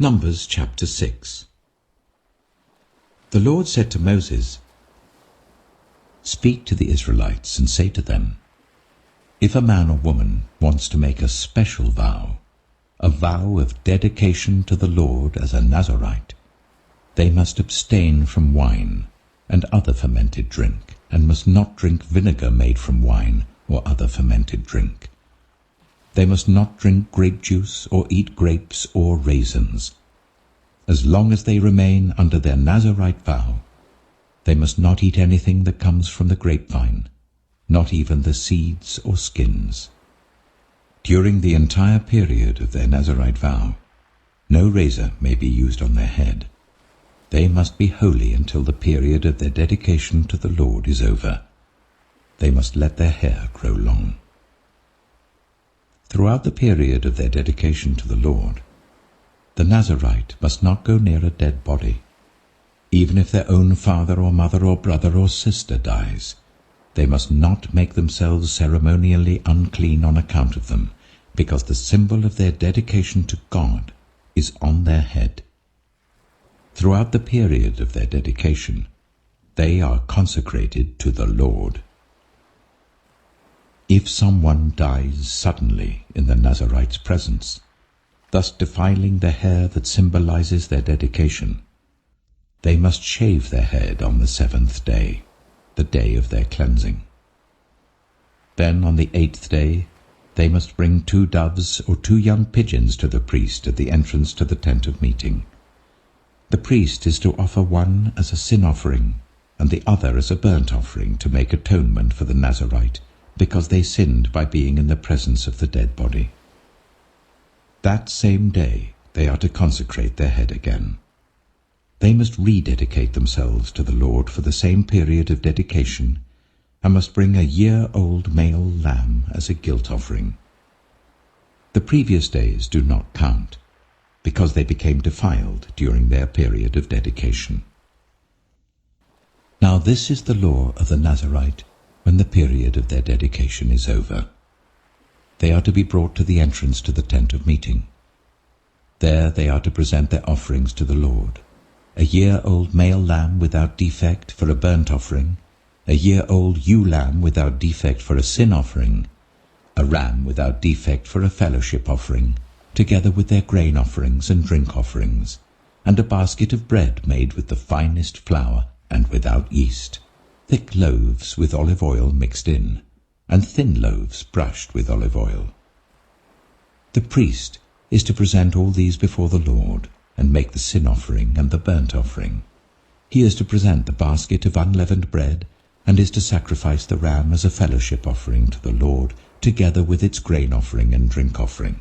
Numbers chapter 6. The Lord said to Moses, "Speak to the Israelites and say to them, if a man or woman wants to make a special vow, a vow of dedication to the Lord as a Nazarite, they must abstain from wine and other fermented drink, and must not drink vinegar made from wine or other fermented drink. They must not drink grape juice or eat grapes or raisins. As long as they remain under their Nazarite vow, they must not eat anything that comes from the grapevine, not even the seeds or skins. During the entire period of their Nazarite vow, no razor may be used on their head. They must be holy until the period of their dedication to the Lord is over. They must let their hair grow long. Throughout the period of their dedication to the Lord, the Nazarite must not go near a dead body. Even if their own father or mother or brother or sister dies, they must not make themselves ceremonially unclean on account of them, because the symbol of their dedication to God is on their head. Throughout the period of their dedication, they are consecrated to the Lord. If someone dies suddenly in the Nazarite's presence, thus defiling the hair that symbolizes their dedication, they must shave their head on the 7th day, the day of their cleansing. Then on the 8th day, they must bring 2 doves or 2 young pigeons to the priest at the entrance to the tent of meeting. The priest is to offer one as a sin offering and the other as a burnt offering to make atonement for the Nazarite, because they sinned by being in the presence of the dead body. That same day they are to consecrate their head again. They must rededicate themselves to the Lord for the same period of dedication, and must bring a year-old male lamb as a guilt offering. The previous days do not count, because they became defiled during their period of dedication. Now this is the law of the Nazarite when the period of their dedication is over. They are to be brought to the entrance to the tent of meeting. There they are to present their offerings to the Lord: a year-old male lamb without defect for a burnt offering, a year-old ewe lamb without defect for a sin offering, a ram without defect for a fellowship offering, together with their grain offerings and drink offerings, and a basket of bread made with the finest flour and without yeast, thick loaves with olive oil mixed in, and thin loaves brushed with olive oil. The priest is to present all these before the Lord, and make the sin offering and the burnt offering. He is to present the basket of unleavened bread, and is to sacrifice the ram as a fellowship offering to the Lord, together with its grain offering and drink offering.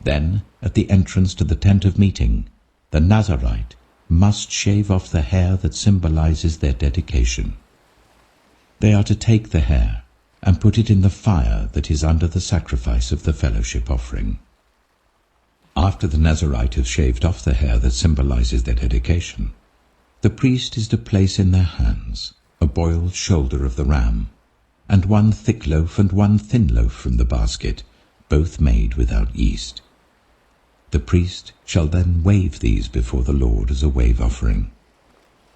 Then, at the entrance to the tent of meeting, the Nazarite must shave off the hair that symbolizes their dedication. They are to take the hair and put it in the fire that is under the sacrifice of the fellowship offering. After the Nazarite has shaved off the hair that symbolizes their dedication, the priest is to place in their hands a boiled shoulder of the ram, and 1 thick loaf and 1 thin loaf from the basket, both made without yeast. The priest shall then wave these before the Lord as a wave offering.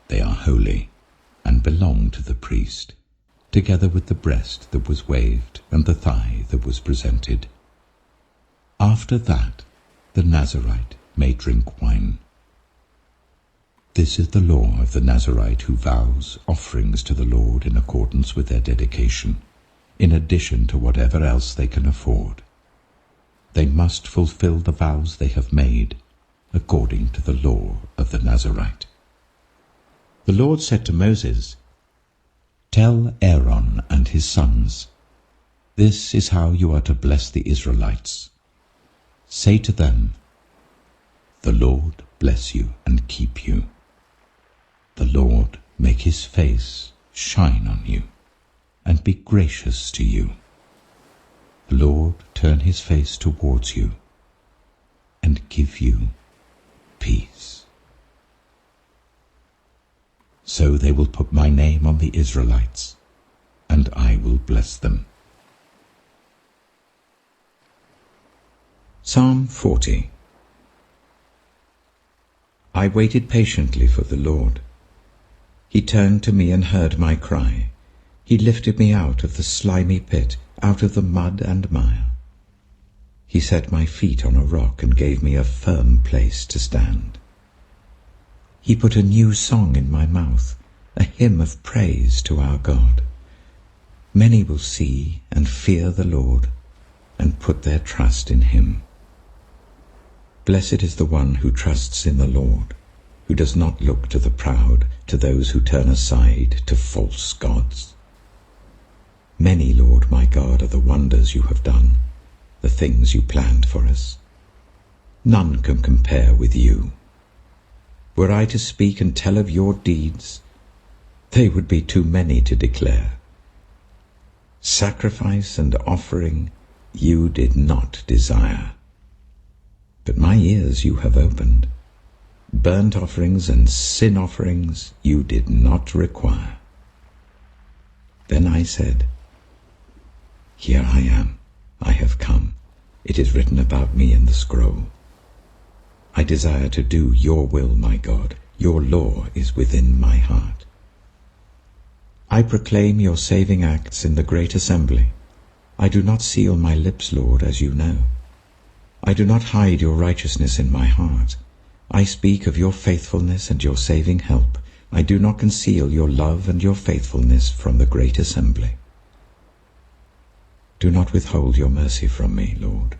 They are holy, and belong to the priest, together with the breast that was waved and the thigh that was presented. After that, the Nazarite may drink wine. This is the law of the Nazarite who vows offerings to the Lord in accordance with their dedication, in addition to whatever else they can afford. They must fulfill the vows they have made, according to the law of the Nazarite. The Lord said to Moses, "Tell Aaron and his sons, this is how you are to bless the Israelites. Say to them, the Lord bless you and keep you. The Lord make his face shine on you and be gracious to you. The Lord turn his face towards you and give you peace." So they will put my name on the Israelites, and I will bless them. Psalm 40. I waited patiently for the Lord. He turned to me and heard my cry. He lifted me out of the slimy pit, out of the mud and mire. He set my feet on a rock and gave me a firm place to stand. He put a new song in my mouth, a hymn of praise to our God. Many will see and fear the Lord and put their trust in him. Blessed is the one who trusts in the Lord, who does not look to the proud, to those who turn aside to false gods. Many, Lord my God, are the wonders you have done, the things you planned for us. None can compare with you. Were I to speak and tell of your deeds, they would be too many to declare. Sacrifice and offering you did not desire, but my ears you have opened. Burnt offerings and sin offerings you did not require. Then I said, Here I am, I have come. It is written about me in the scroll. I desire to do your will, my God. Your law is within my heart. I proclaim your saving acts in the great assembly. I do not seal my lips, Lord, as you know. I do not hide your righteousness in my heart. I speak of your faithfulness and your saving help. I do not conceal your love and your faithfulness from the great assembly. Do not withhold your mercy from me, Lord.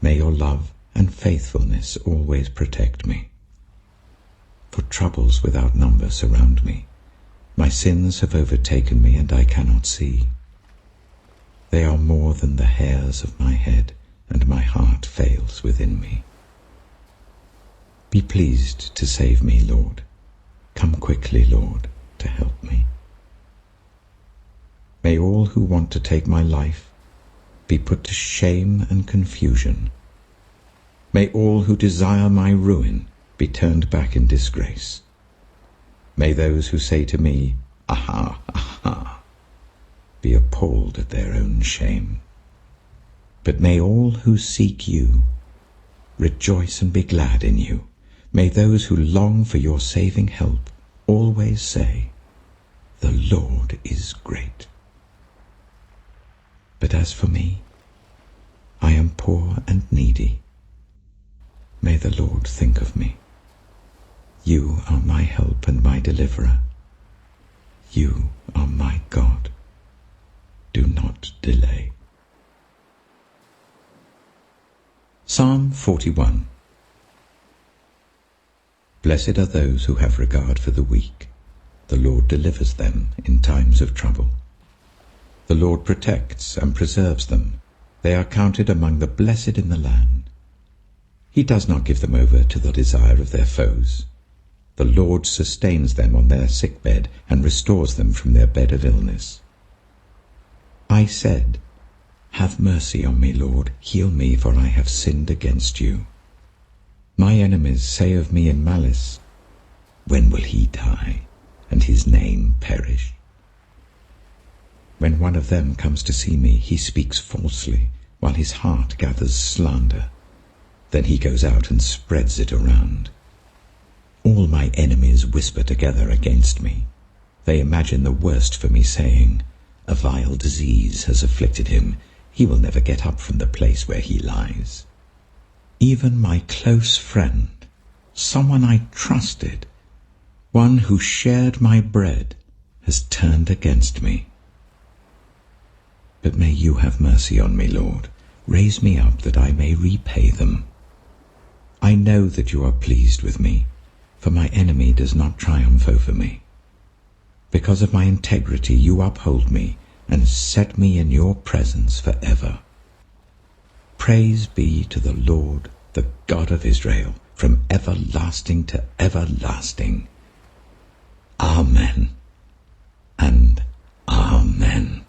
May your love and faithfulness always protect me. For troubles without number surround me. My sins have overtaken me, and I cannot see. They are more than the hairs of my head, and my heart fails within me. Be pleased to save me, Lord. Come quickly, Lord, to help me. May all who want to take my life be put to shame and confusion. May all who desire my ruin be turned back in disgrace. May those who say to me, Aha, aha, be appalled at their own shame. But may all who seek you rejoice and be glad in you. May those who long for your saving help always say, The Lord is great. But as for me, I am poor and needy. May the Lord think of me. You are my help and my deliverer. You are my God. Do not delay. Psalm 41. Blessed are those who have regard for the weak. The Lord delivers them in times of trouble. The Lord protects and preserves them. They are counted among the blessed in the land. He does not give them over to the desire of their foes. The Lord sustains them on their sick bed and restores them from their bed of illness. I said, Have mercy on me, Lord, heal me, for I have sinned against you. My enemies say of me in malice, When will he die, and his name perish? When one of them comes to see me, he speaks falsely, while his heart gathers slander. Then he goes out and spreads it around. All my enemies whisper together against me. They imagine the worst for me, saying, A vile disease has afflicted him. He will never get up from the place where he lies. Even my close friend, someone I trusted, one who shared my bread, has turned against me. But may you have mercy on me, Lord. Raise me up that I may repay them. I know that you are pleased with me, for my enemy does not triumph over me. Because of my integrity you uphold me and set me in your presence forever. Praise be to the Lord, the God of Israel, from everlasting to everlasting. Amen and Amen.